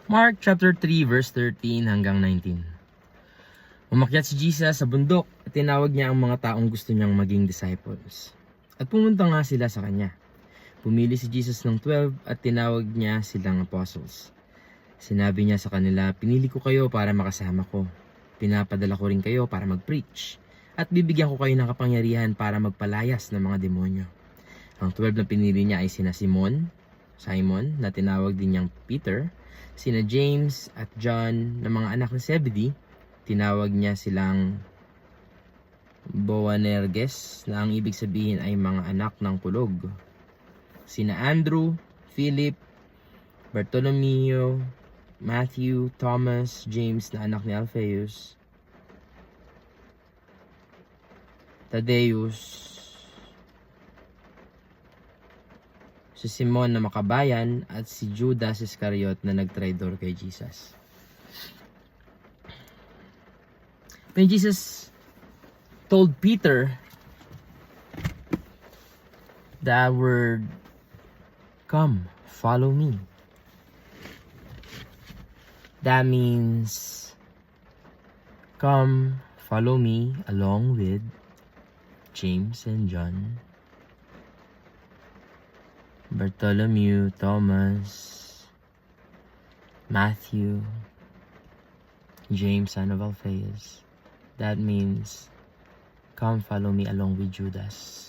Mark chapter 3 verse 13 hanggang 19. Umakyat si Jesus sa bundok at tinawag niya ang mga taong gusto niyang maging disciples. At pumunta nga sila sa kanya. Pumili si Jesus ng 12 at tinawag niya silang apostles. Sinabi niya sa kanila, pinili ko kayo para makasama ko. Pinapadala ko rin kayo para mag-preach. At bibigyan ko kayo ng kapangyarihan para magpalayas ng mga demonyo. Ang 12 na pinili niya ay sina Simon na tinawag din niyang Peter, sina James at John na mga anak ni Zebedee, tinawag niya silang Boanerges na ang ibig sabihin ay mga anak ng kulog. Sina Andrew, Philip, Bartolomeo, Matthew, Thomas, James na anak ni Alphaeus, Thaddeus, si Simon na makabayan at si Judas Iscariot na nagtraidor kay Jesus. When Jesus told Peter the word, "Come, follow me," that means come, follow me along with James and John, Bartholomew, Thomas, Matthew, James, son of Alphaeus. That means, come follow me along with Judas.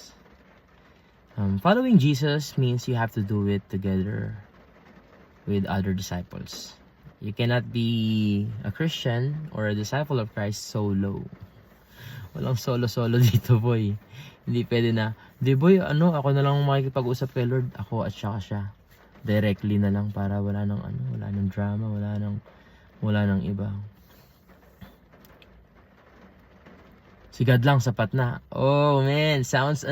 Following Jesus means you have to do it together with other disciples. You cannot be a Christian or a disciple of Christ solo. Walang solo-solo dito, boy. Hindi pwede na, di boy, ako na lang makikipag-usap kay Lord, ako at saka siya. Directly na lang para wala nang drama, wala nang iba. Si God lang, sapat na. Oh, man, sounds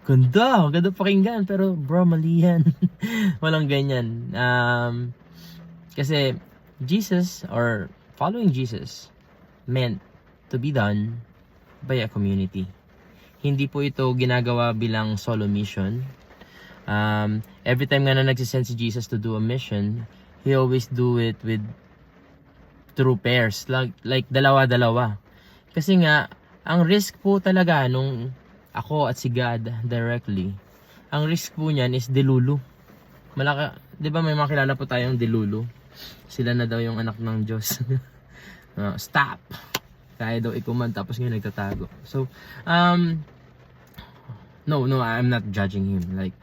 ganda pakinggan, pero bro, mali yan. Walang ganyan. Kasi, Jesus, or following Jesus, meant to be done by a community. Hindi po ito ginagawa bilang solo mission. Every time nga na nagsisend si Jesus to do a mission, He always do it with through pairs, like dalawa-dalawa. Kasi nga, ang risk po talaga nung ako at si God directly, ang risk po niyan is delulu. Di ba may mga kilala po tayong delulu? Sila na daw yung anak ng Diyos. Stop! Kaya daw ikuman tapos ngayon nagtatago. So, no, I'm not judging him. Like,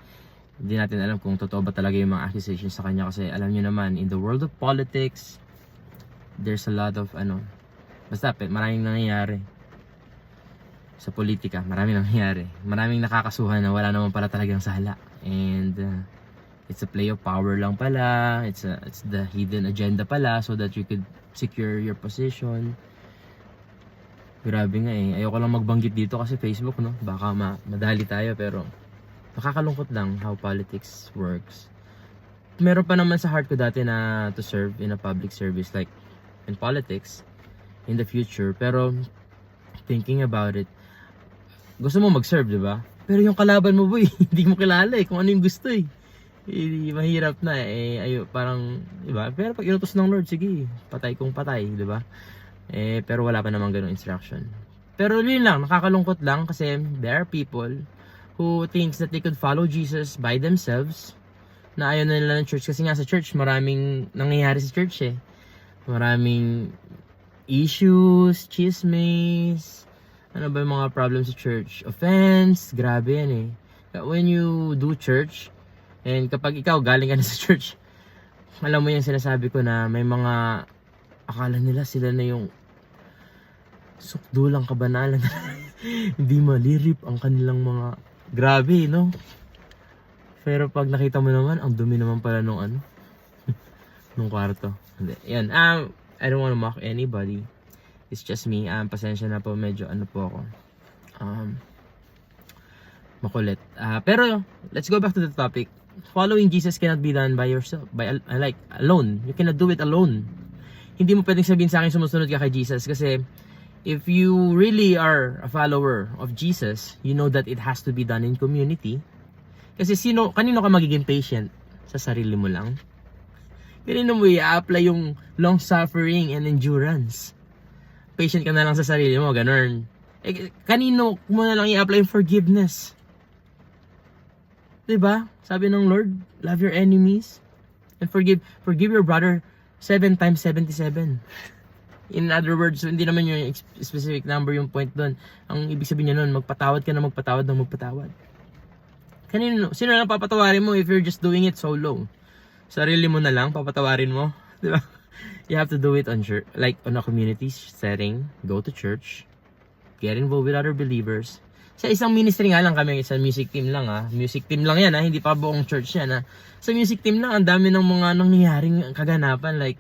hindi natin alam kung totoo ba talaga yung mga accusations sa kanya kasi alam niyo naman, in the world of politics, there's a lot of basta maraming nangyayari sa politika, maraming nangyayari. Maraming nakakasuhan na wala naman pala talagang sala. And it's a play of power lang pala. It's the hidden agenda pala so that you could secure your position. Grabe nga eh. Ayoko lang magbanggit dito kasi Facebook, no? Baka madali tayo, pero nakakalungkot lang how politics works. Meron pa naman sa heart ko dati na to serve in a public service, like in politics in the future. Pero thinking about it, gusto mo mag-serve, di ba? Pero yung kalaban mo, boy, hindi mo kilala eh kung ano yung gusto eh. Mahirap na eh. Parang, di ba? Pero pag inutos ng Lord, sige, patay kung patay, di ba? Pero wala pa namang ganung instruction. Pero yun lang, nakakalungkot lang kasi there are people who thinks that they could follow Jesus by themselves, na ayaw na nila ng church kasi nga sa church maraming nangyayari sa church eh. Maraming issues, chismes, ano ba yung mga problems sa church, offense, grabe yan eh. When you do church, and kapag ikaw galing ka na sa church, alam mo yung sinasabi ko na may mga akala nila sila na yung sukdulang kabanalan. Hindi malirip ang kanilang mga grabe, no? Pero pag nakita mo naman, ang dumi naman pala nung nung kwarto. Hindi. Yan. I don't want to mock anybody. It's just me. Pasensya na po, medyo po ako. Makulit. Pero let's go back to the topic. Following Jesus cannot be done by yourself, alone. You cannot do it alone. Hindi mo pwedeng sabihin sa akin sumusunod ka kay Jesus kasi if you really are a follower of Jesus, you know that it has to be done in community. Kasi kanino ka magiging patient? Sa sarili mo lang? Kanino mo i-apply yung long suffering and endurance? Patient ka na lang sa sarili mo, ganun. Kanino mo na lang i-apply yung forgiveness? 'Di ba? Sabi ng Lord, love your enemies and forgive your brother 7 times 77. In other words, hindi naman yung specific number yung point doon. Ang ibig sabihin niya noon, magpatawad ka na magpatawad ng magpatawad. Sino na lang papatawarin mo if you're just doing it solo? Sarili mo na lang papatawarin mo, 'di ba? You have to do it on church, like on a community setting, go to church, get involved with other believers. Sa isang ministry nga lang kami, sa music team lang Music team lang yan hindi pa buong church yan Sa music team lang, ang dami ng mga nangyayaring kaganapan, like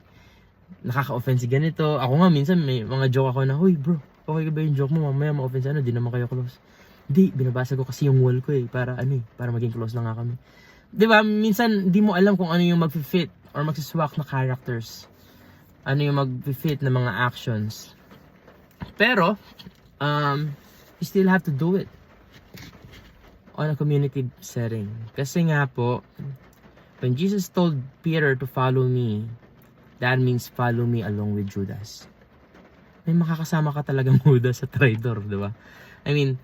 nakaka-offense si ganito. Ako nga minsan may mga joke ako na, "Hoy bro, okay ba yung joke mo? Mamaya ma-offense di naman kayo close." Hindi, binabasa ko kasi yung wall ko para para maging close lang nga kami. 'Di ba? Minsan di mo alam kung ano yung mag-fit or magsiswak na characters. Ano yung mag-fit na mga actions. Pero you still have to do it on a community setting. Kasi nga po, when Jesus told Peter to follow me, that means follow me along with Judas. May makakasama ka talagang Judas sa traitor, di ba? I mean,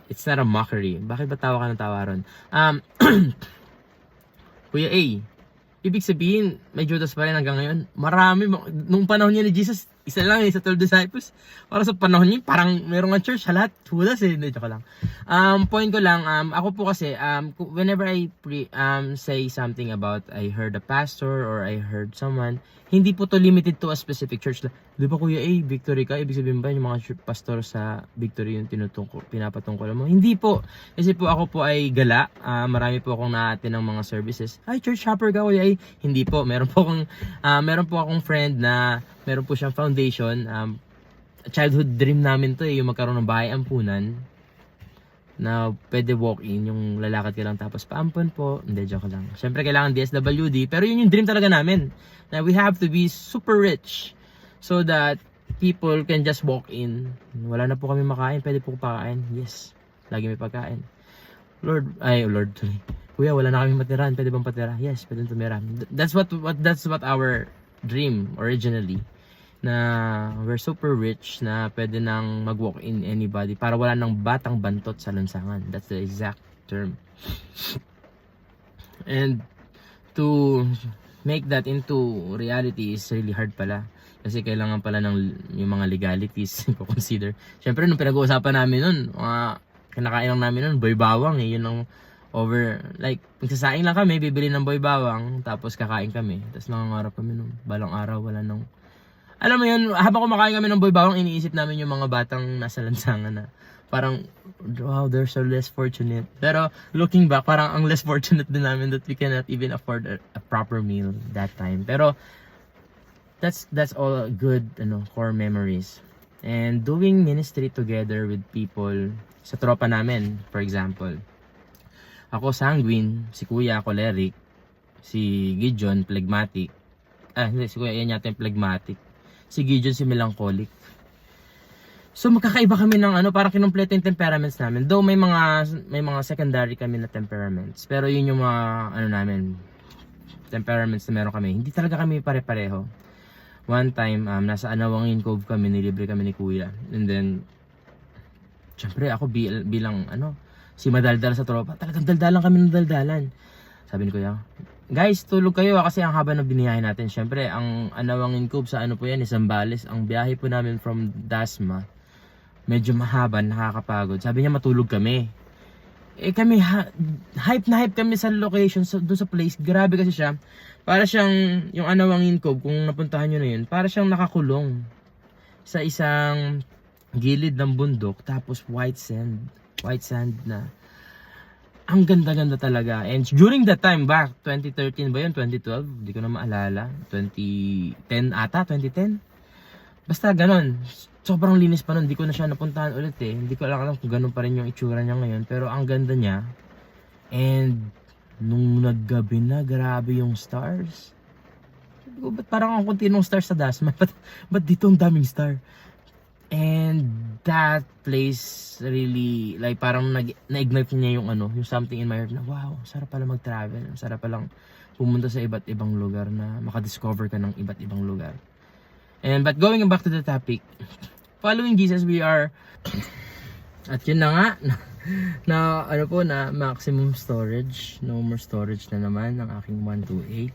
it's not a mockery. Bakit ba tawa ka ng tawa ron? Kuya A, ibig sabihin, may Judas pa rin hanggang ngayon. Marami, nung panahon niya ni Jesus, isa lang sa 12 disciples. Para sa panahon niya, parang meron nga church, lahat Judas Hindi, joke lang. Point ko lang, ako po kasi, whenever I say something about I heard a pastor or I heard someone, hindi po to limited to a specific church. Di ba Kuya A, Victory ka? Ibig sabihin ba yung mga pastor sa Victory yung pinapatungkol mo? Hindi po. Kasi po ako po ay gala. Marami po akong naatin ng mga services. Ay, church shopper ka Kuya A? Hindi po. Meron po akong friend na meron po siyang foundation. Childhood dream namin to yung magkaroon ng bahay ampunan na pwede walk-in, yung lalakad ka lang tapos paampon po. Hindi, joke lang. Siyempre kailangan DSWD, pero yun yung dream talaga namin. Na we have to be super rich so that people can just walk in. Wala na po kami makain, pwede po pakain. Yes, lagi may pagkain. Lord, Kuya, wala na kami matirahan, pwede bang patira? Yes, pwede tumira. That's what our dream originally. Na we're super rich na pwede nang mag-walk in anybody para wala nang batang bantot sa lansangan. That's the exact term. And to make that into reality is really hard pala. Kasi kailangan pala ng yung mga legalities ko consider. Syempre nung pinag-uusapan namin nun, kinakain lang namin nun, boy bawang Yun ang like, magsasaing lang kami, bibili ng boy bawang, tapos kakain kami. Tapos nangangarap kami nung balang araw, wala nang alam mo yun, habang kumakain kami ng boy bawang, iniisip namin yung mga batang nasa lansangan na parang, wow, they're so less fortunate. Pero looking back, parang ang less fortunate din namin that we cannot even afford a proper meal that time. Pero that's all good core memories. And doing ministry together with people, sa tropa namin, for example. Ako sanguine, si Kuya choleric, si Gideon phlegmatic. Hindi, si Kuya yan yata yung phlegmatic. Si Gideon si melancholic. So magkakaiba kami ng parang kinumpleto yung temperaments namin. Though may mga secondary kami na temperaments. Pero yun yung mga namin, temperaments na meron kami. Hindi talaga kami pare-pareho. One time, nasa Anawangin Cove kami, nilibre kami ni Kuya. And then, syempre ako bilang si madaldal sa tropa, talagang daldalan kami ng daldalan. Sabi ni Kuya, guys, tulog kayo kasi ang haba ng biniyahe natin. Syempre, ang Anawangin Cove sa po yan, Zambales. Ang biyahe po namin from Dasma, medyo mahaba, nakakapagod. Sabi niya matulog kami. Kami, hype na hype kami sa location, doon sa place. Grabe kasi siya. Para siyang, yung Anawangin Cove, kung napuntahan nyo na yun, para siyang nakakulong sa isang gilid ng bundok, tapos white sand na. Ang ganda-ganda talaga. And during that time back, 2013 ba yun? 2012? Hindi ko na maalala. 2010 ata? 2010? Basta ganon. Sobrang linis pa nun. Hindi ko na siya napuntahan ulit Hindi ko alam kung ganon pa rin yung itsura niya ngayon. Pero ang ganda niya. And nung naggabi na, grabe yung stars. Sabi ko, ba't parang ang kunti ng stars sa Dasma? Ba't dito ang daming star? And that place really, like parang na-ignite niya yung yung something in my heart na wow, sarap pala mag-travel, sarap palang pumunta sa iba't ibang lugar, na makadiscover ka ng iba't ibang lugar. And but going back to the topic, following Jesus, we are, at yun na nga, na ano po, na maximum storage, no more storage na naman ng aking 128.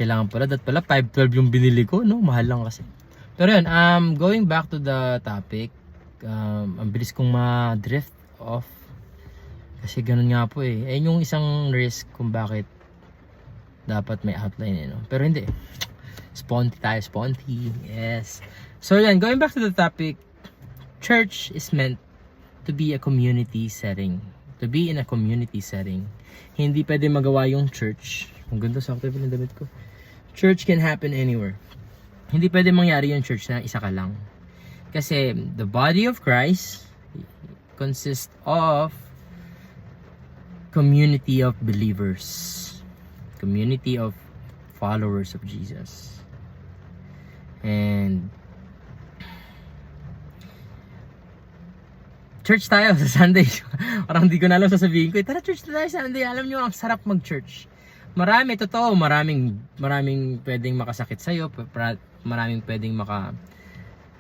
Kailangan pala, that pala 512 yung binili ko, no? Mahal lang kasi. Pero yun, going back to the topic, ang bilis kong ma-drift off. Kasi ganun nga po eh. Ayun yung isang risk kung bakit dapat may outline eh, no? Pero hindi. Sponty tayo, sponty. Yes. So yan, going back to the topic, church is meant to be a community setting. To be in a community setting. Hindi pwede magawa yung church. Ang ganda sa aktibo ng damit ko. Church can happen anywhere. Hindi pwede mangyari yung church na isa ka lang. Kasi the body of Christ consists of community of believers, community of followers of Jesus. And church tayo sa Sunday. Parang hindi ko na alam sasabihin ko, tara church tayo Sunday. Alam nyo, ang sarap mag-church. Marami, totoo, maraming pwedeng makasakit sa'yo, maraming pwedeng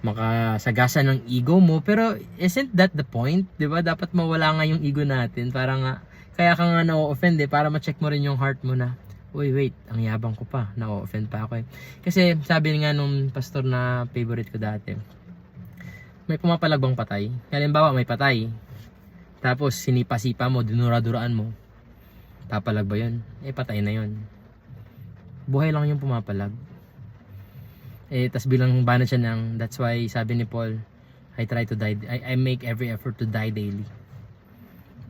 makasagasa ng ego mo, pero isn't that the point? 'Di ba? Dapat mawala nga yung ego natin para nga, kaya ka nga na-offend eh, para ma-check mo rin yung heart mo na, uy wait, ang yabang ko pa, na-offend pa ako eh. Kasi sabi nga nung pastor na favorite ko dati, may pumapalagbang patay. Halimbawa may patay, tapos sinipa-sipa mo, dinura-duraan mo, papalag ba yun? Eh patay na yun. Buhay lang yung pumapalag. Eh tas bilang banat siya ng, that's why sabi ni Paul, I try to die, I make every effort to die daily.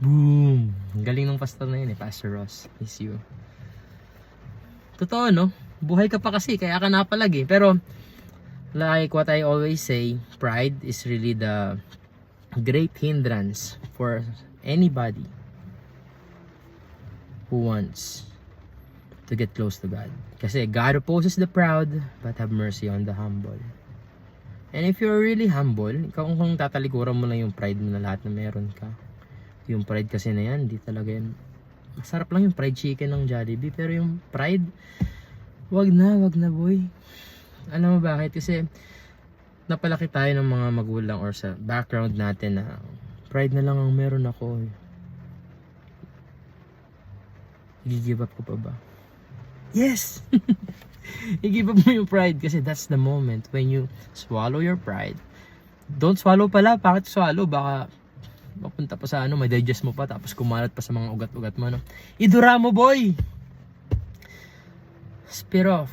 Boom! Ang galing ng pastor na yun eh, Pastor Ross. Miss you. Totoo no? Buhay ka pa kasi, kaya ka napalag eh. Pero, like what I always say, pride is really the great hindrance for anybody who wants to get close to God. Kasi God opposes the proud, but have mercy on the humble. And if you're really humble, ikaw kung tatalikuran mo lang yung pride mo na lahat na meron ka. Yung pride kasi na yan, di talaga yan. Masarap lang yung fried chicken ng Jollibee, pero yung pride, wag na boy. Alam mo bakit? Kasi napalaki tayo ng mga magulang or sa background natin na pride na lang ang meron ako. I-give up ko pa ba? Yes! I-give up mo yung pride kasi that's the moment when you swallow your pride. Don't swallow pala. Bakit swallow? Baka mapunta pa sa may digest mo pa, tapos kumalat pa sa mga ugat-ugat mo, no? Idura mo, boy! Spit out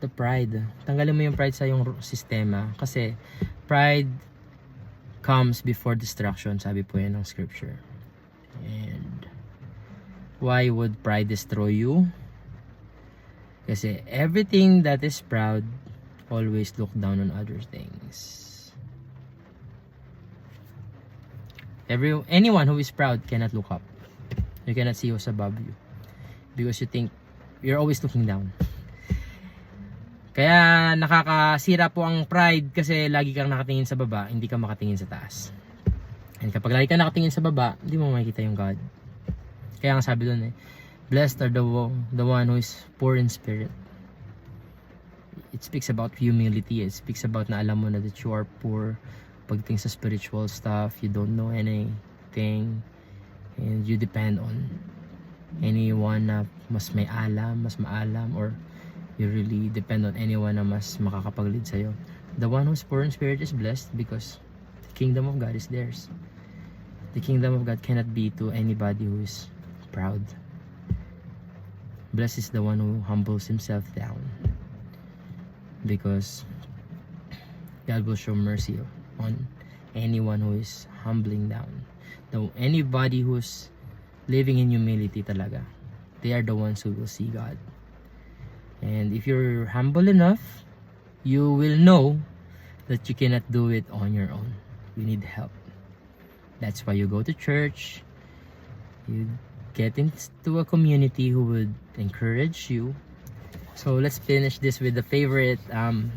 the pride. Tanggalin mo yung pride sa yung sistema. Kasi, pride comes before destruction, sabi po yan ng scripture. And, why would pride destroy you? Kasi, everything that is proud always look down on other things. Anyone who is proud cannot look up. You cannot see who's above you. Because you think you're always looking down. Kaya nakakasira po ang pride kasi lagi kang nakatingin sa baba, hindi ka makatingin sa taas. And kapag lagi ka nakatingin sa baba, hindi mo makikita yung God. Kaya nga sabi doon blessed are the one who is poor in spirit. It speaks about humility. It speaks about na alam mo na that you are poor. Pagdating sa spiritual stuff, you don't know anything, and you depend on anyone na mas may alam, mas maalam, or you really depend on anyone na mas makakapag-lead sa'yo. The one who's poor in spirit is blessed because the kingdom of God is theirs. The kingdom of God cannot be to anybody who is proud. Blessed is the one who humbles himself down, because God will show mercy on anyone who is humbling down. Though anybody who's living in humility talaga, they are the ones who will see God. And if you're humble enough, you will know that you cannot do it on your own. You need help. That's why you go to church. You get into a community who would encourage you. So let's finish this with the favorite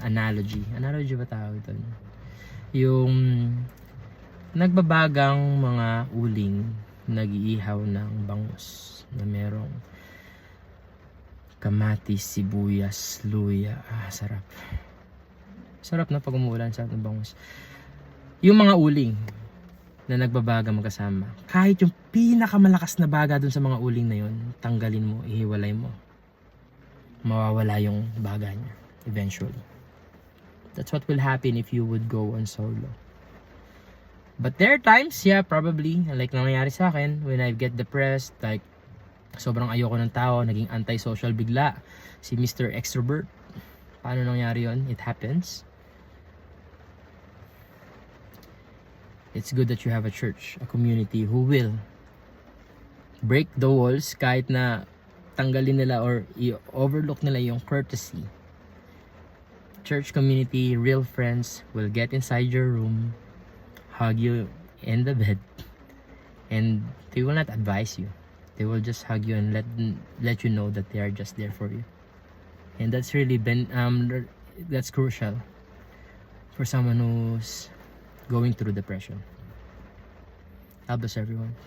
analogy. Analogy ba tawag ito? Yung nagbabagang mga uling nag-iihaw ng bangus na merong kamatis, sibuyas, luya. Sarap. Sarap na pag umuulan sa ating bangus. Yung mga uling na nagbabaga magkasama, kahit yung pinakamalakas na baga dun sa mga uling na yun, tanggalin mo, ihiwalay mo. Mawawala yung baga niya eventually. That's what will happen if you would go on solo. But there are times, yeah, probably, like nangyayari sa akin, when I get depressed, like, sobrang ayoko ng tao, naging anti-social bigla, si Mr. Extrovert. Paano nangyari yun? It happens. It's good that you have a church, a community who will break the walls kahit na tanggalin nila or i-overlook nila yung courtesy. Church community, real friends will get inside your room, hug you in the bed, and they will not advise you. They will just hug you and let you know that they are just there for you. And that's really that's crucial for someone who's going through depression. God bless everyone.